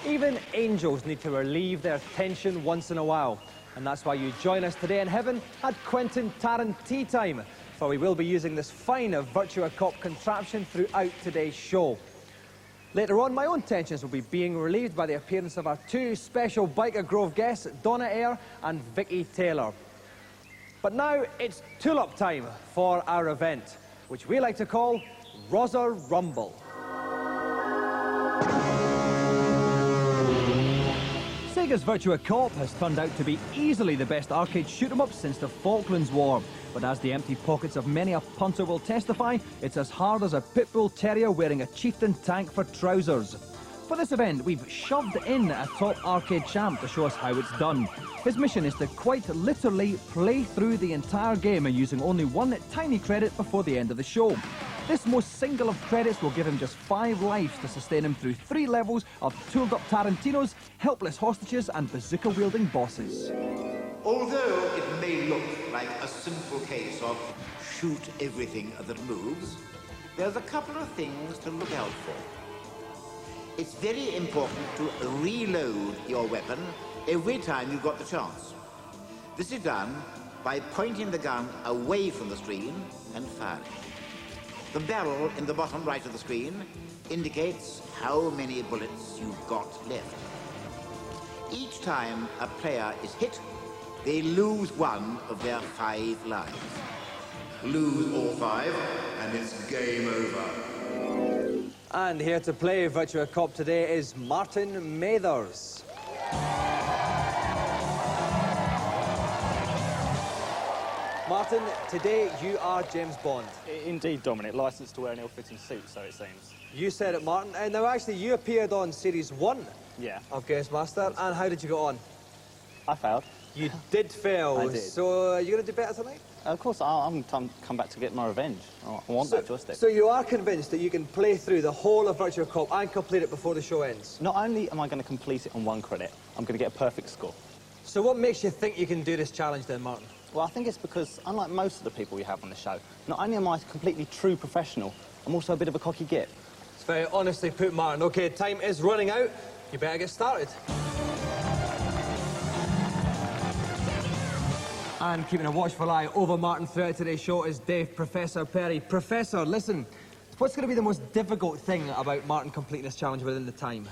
Even angels need to relieve their tension once in a while. And that's why you join us today in heaven at Quentin Tarrant Tea Time, for we will be using this fine Virtua Cop contraption throughout today's show. Later on, my own tensions will be being relieved by the appearance of our two special Biker Grove guests, Donna Eyre and Vicky Taylor. But now it's tulip time for our event, which we like to call Rosa Rumble. Sega's Virtua Cop has turned out to be easily the best arcade shoot-'em-up since the Falklands War. But as the empty pockets of many a punter will testify, it's as hard as a pit bull terrier wearing a chieftain tank for trousers. For this event, we've shoved in a top arcade champ to show us how it's done. His mission is to quite literally play through the entire game and using only one tiny credit before the end of the show. This most single of credits will give him just 5 lives to sustain him through 3 levels of tooled-up Tarantinos, helpless hostages and bazooka-wielding bosses. Although it may look like a simple case of shoot everything that moves, there's a couple of things to look out for. It's very important to reload your weapon every time you've got the chance. This is done by pointing the gun away from the screen and firing. The barrel in the bottom right of the screen indicates how many bullets you've got left. Each time a player is hit, they lose one of their 5 lives. Lose all 5, and it's game over. And here to play Virtua Cop today is Martin Mathers. Martin, today you are James Bond. Indeed, Dominic. Licensed to wear an ill-fitting suit, so it seems. You said it, Martin. Now, actually, you appeared on Series 1 of GamesMaster, and how did you go on? I failed. You did fail. I did. So, are you going to do better tonight? Of course, I'm come back to get my revenge. I want that joystick. So you are convinced that you can play through the whole of Virtua Cop and complete it before the show ends? Not only am I going to complete it on 1 credit, I'm going to get a perfect score. So what makes you think you can do this challenge then, Martin? Well, I think it's because, unlike most of the people we have on the show, not only am I a completely true professional, I'm also a bit of a cocky git. It's very honestly put, Martin. OK, time is running out. You better get started. And keeping a watchful eye over Martin throughout today's show is Dave Professor Perry. Professor, listen, what's going to be the most difficult thing about Martin completing this challenge within the time?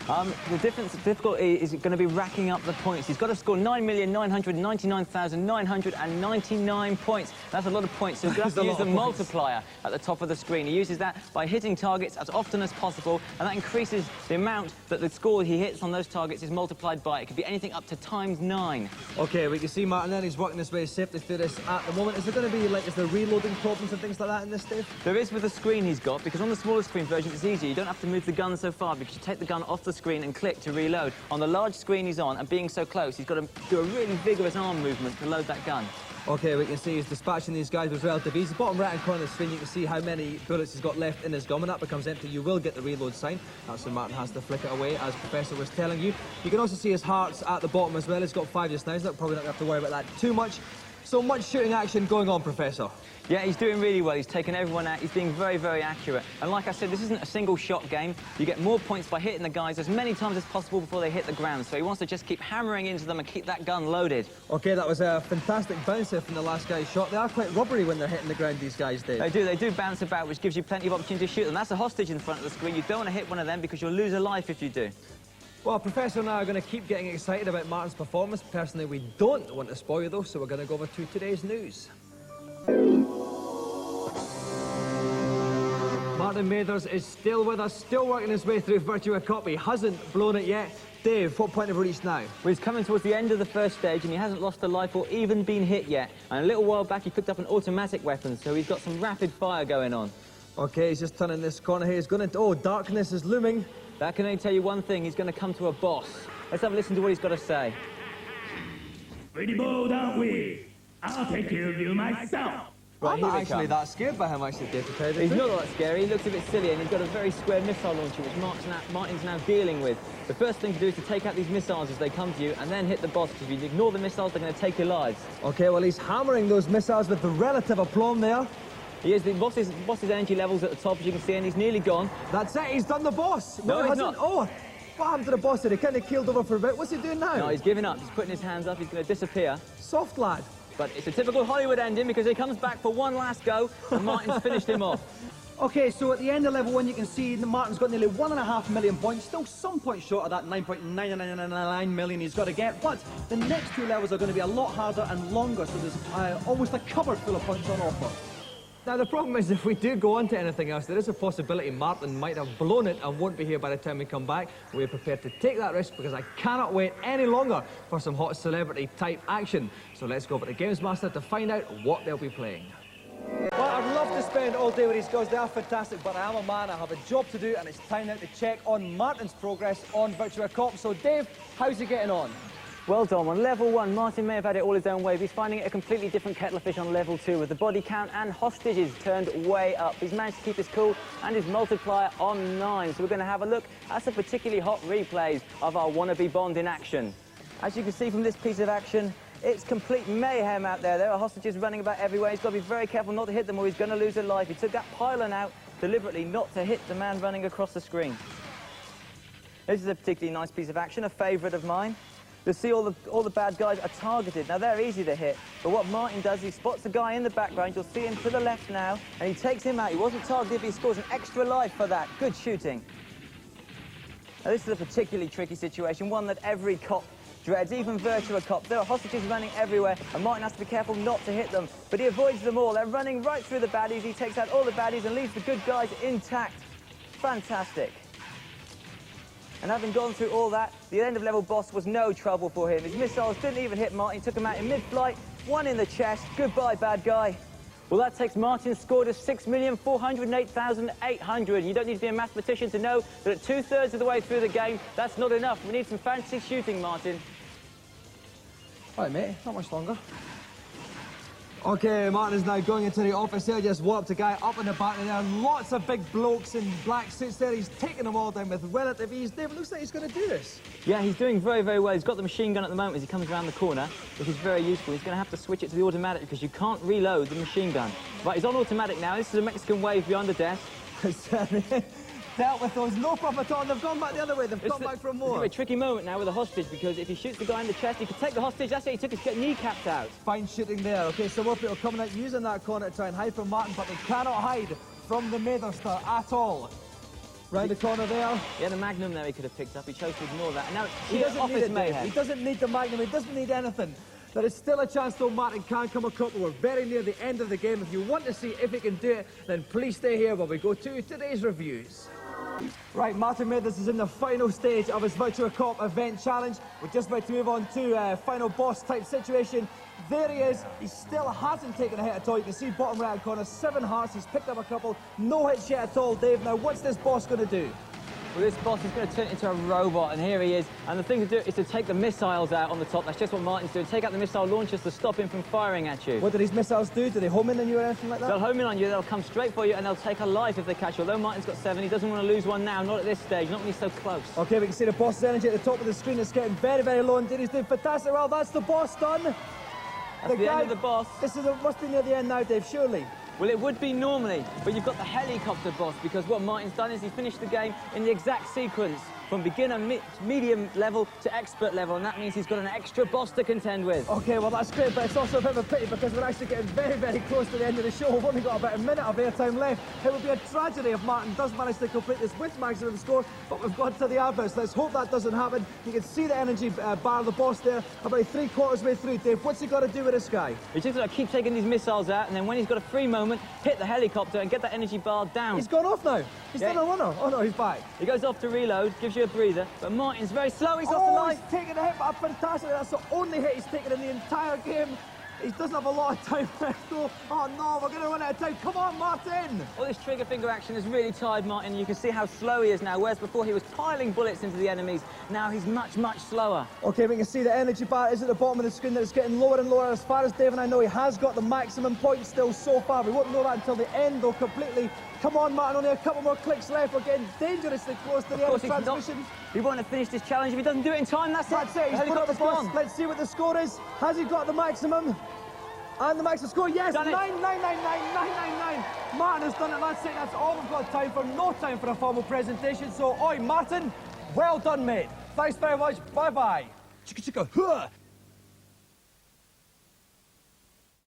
The difficulty is going to be racking up the points. He's got to score 9,999,999 points. That's a lot of points, so he's going to have to use the multiplier at the top of the screen. He uses that by hitting targets as often as possible, and that increases the amount that the score he hits on those targets is multiplied by. It could be anything up to ×9. OK, we can see Martin then, he's working his way safely through this at the moment. Is there going to be, is there reloading problems and things like that in this, Dave? There is with the screen he's got, because on the smaller screen version it's easier. You don't have to move the gun so far, because you take the gun off the screen and click to reload. On the large screen he's on, and being so close, he's got to do a really vigorous arm movement to load that gun. OK, we can see he's dispatching these guys with relative ease. The bottom right-hand corner of the screen, you can see how many bullets he's got left in his gun. When that becomes empty, you will get the reload sign. That's when Martin has to flick it away, as Professor was telling you. You can also see his hearts at the bottom as well. He's got 5 just now. He's probably not going to have to worry about that too much. So much shooting action going on, Professor. Yeah, he's doing really well. He's taken everyone out. He's being very, very accurate. And like I said, this isn't a single-shot game. You get more points by hitting the guys as many times as possible before they hit the ground. So he wants to just keep hammering into them and keep that gun loaded. OK, that was a fantastic bouncer from the last guy's shot. They are quite rubbery when they're hitting the ground, these guys, Dave. They do bounce about, which gives you plenty of opportunity to shoot them. That's a hostage in front of the screen. You don't want to hit one of them because you'll lose a life if you do. Well, Professor and I are going to keep getting excited about Martin's performance. Personally, we don't want to spoil you, though, so we're going to go over to today's news. Martin Mathers is still with us, still working his way through Virtua Cop. He hasn't blown it yet. Dave, what point have we reached now? Well, he's coming towards the end of the first stage, and he hasn't lost a life or even been hit yet. And a little while back, he picked up an automatic weapon, so he's got some rapid fire going on. OK, he's just turning this corner here. He's going to... Oh, darkness is looming. That can only tell you one thing. He's going to come to a boss. Let's have a listen to what he's got to say. Pretty bold, aren't we? I'll take care of you myself. Right, I'm not actually that scared by him, actually, Dave. He's not that scary. He looks a bit silly, and he's got a very square missile launcher, which Martin's now dealing with. The first thing to do is to take out these missiles as they come to you, and then hit the boss, because if you ignore the missiles, they're going to take your lives. OK, well, he's hammering those missiles with the relative aplomb there. He is. The boss's energy level's at the top, as you can see, and he's nearly gone. That's it. He's done the boss. No, he's not. Oh, What happened to the boss there? He kind of keeled over for a bit. What's he doing now? No, he's giving up. He's putting his hands up. He's going to disappear. Soft lad. But it's a typical Hollywood ending because he comes back for one last go and Martin's finished him off. Okay, so at the end of level 1, you can see that Martin's got nearly 1.5 million points, still some points short of that 9.9999 million he's got to get, but the next 2 levels are going to be a lot harder and longer, so there's almost a cupboard full of points on offer. Now, the problem is, if we do go on to anything else, there is a possibility Martin might have blown it and won't be here by the time we come back. We're prepared to take that risk because I cannot wait any longer for some hot celebrity-type action. So let's go over to GamesMaster to find out what they'll be playing. Well, I'd love to spend all day with these guys. They are fantastic, but I am a man. I have a job to do, and it's time now to check on Martin's progress on Virtua Cop. So, Dave, how's he getting on? Well, Dom, on level 1, Martin may have had it all his own way, but he's finding it a completely different kettle of fish on level 2, with the body count and hostages turned way up. He's managed to keep his cool and his multiplier on 9. So we're going to have a look at some particularly hot replays of our wannabe Bond in action. As you can see from this piece of action, it's complete mayhem out there. There are hostages running about everywhere. He's got to be very careful not to hit them or he's going to lose a life. He took that pylon out deliberately not to hit the man running across the screen. This is a particularly nice piece of action, a favourite of mine. You'll see all the bad guys are targeted. Now, they're easy to hit, but what Martin does, he spots a guy in the background. You'll see him to the left now, and he takes him out. He wasn't targeted, but he scores an extra life for that. Good shooting. Now, this is a particularly tricky situation, one that every cop dreads, even Virtua Cops. There are hostages running everywhere, and Martin has to be careful not to hit them, but he avoids them all. They're running right through the baddies. He takes out all the baddies and leaves the good guys intact. Fantastic. And having gone through all that, the end-of-level boss was no trouble for him. His missiles didn't even hit Martin. He took him out in mid-flight, one in the chest. Goodbye, bad guy. Well, that takes Martin's score to 6,408,800. You don't need to be a mathematician to know that at 2/3 of the way through the game, that's not enough. We need some fancy shooting, Martin. All right, mate, not much longer. Okay, Martin is now going into the office there, just walked a guy up in the back, and there are lots of big blokes in black suits there. He's taking them all down with relative ease. Dave, it looks like he's going to do this. Yeah, he's doing very, very well. He's got the machine gun at the moment as he comes around the corner, which is very useful. He's going to have to switch it to the automatic because you can't reload the machine gun. Right, he's on automatic now. This is a Mexican wave beyond the desk. Dealt with those, no problem at all. They've gone back the other way. They've come back for more. It's a tricky moment now with a hostage because if he shoots the guy in the chest, he could take the hostage. That's it. He took his kneecaps out. Fine shooting there. Okay, so more people coming out using that corner to try and hide from Martin, but they cannot hide from the Matherster at all. Round the corner there. He had a Magnum there he could have picked up. He chose to ignore that. And now he doesn't need it, mayhem. He doesn't need the Magnum. He doesn't need anything. There is still a chance, though, Martin can come a couple. We're very near the end of the game. If you want to see if he can do it, then please stay here while we go to today's reviews. Right, Martin Mathers is in the final stage of his Virtua Cop event challenge. We're just about to move on to final boss type situation. There he is. He still hasn't taken a hit at all. You can see bottom right corner, 7 hearts. He's picked up a couple. No hits yet at all, Dave. Now, what's this boss going to do? Well, this boss is going to turn into a robot, and here he is. And the thing to do is to take the missiles out on the top. That's just what Martin's doing. Take out the missile launchers to stop him from firing at you. What do these missiles do? Do they home in on you or anything like that? They'll home in on you, they'll come straight for you, and they'll take a life if they catch you. Although Martin's got 7, he doesn't want to lose one now, not at this stage, not when he's so close. Okay, we can see the boss's energy at the top of the screen. It's getting very, very low indeed. He's doing fantastic. Well, that's the boss done. That's the end of the boss. Must be near the end now, Dave, surely. Well, it would be normally, but you've got the helicopter boss, because what Martin's done is he finished the game in the exact sequence from beginner, medium level to expert level, and that means he's got an extra boss to contend with. Okay, well, that's great, but it's also a bit of a pity because we're actually getting very, very close to the end of the show. We've only got about a minute of airtime left. It would be a tragedy if Martin does manage to complete this with maximum score, but we've got to the adverts. Let's hope that doesn't happen. You can see the energy bar of the boss there, about 3/4 way through. Dave, what's he got to do with this guy? He's just got to keep taking these missiles out, and then when he's got a free moment, hit the helicopter and get that energy bar down. He's gone off now. He's done a runner. Oh, no, he's back. He goes off to reload, gives you a breather, but Martin's very slow. He's off the line. He's taken a hit, but fantastic. That's the only hit he's taken in the entire game. He doesn't have a lot of time left, though. Oh, no, we're going to run out of time. Come on, Martin. All this trigger finger action has really tired Martin. You can see how slow he is now, whereas before he was piling bullets into the enemies. Now he's much, much slower. Okay, we can see the energy bar is at the bottom of the screen. That it's getting lower and lower. As far as Dave and I know, he has got the maximum points still so far. We won't know that until the end, though, completely. Come on, Martin, only a couple more clicks left. We're getting dangerously close to the end of transmission. He won't have finished this challenge if he doesn't do it in time. That's it. He's put up the boss. Let's see what the score is. Has he got the maximum? And the maximum score, yes, 9,999,999. Martin has done it, that's it, that's all we've got time for. No time for a formal presentation, so, oi, Martin, Well done, mate. Thanks very much. Bye-bye. Chicka chicka, huh.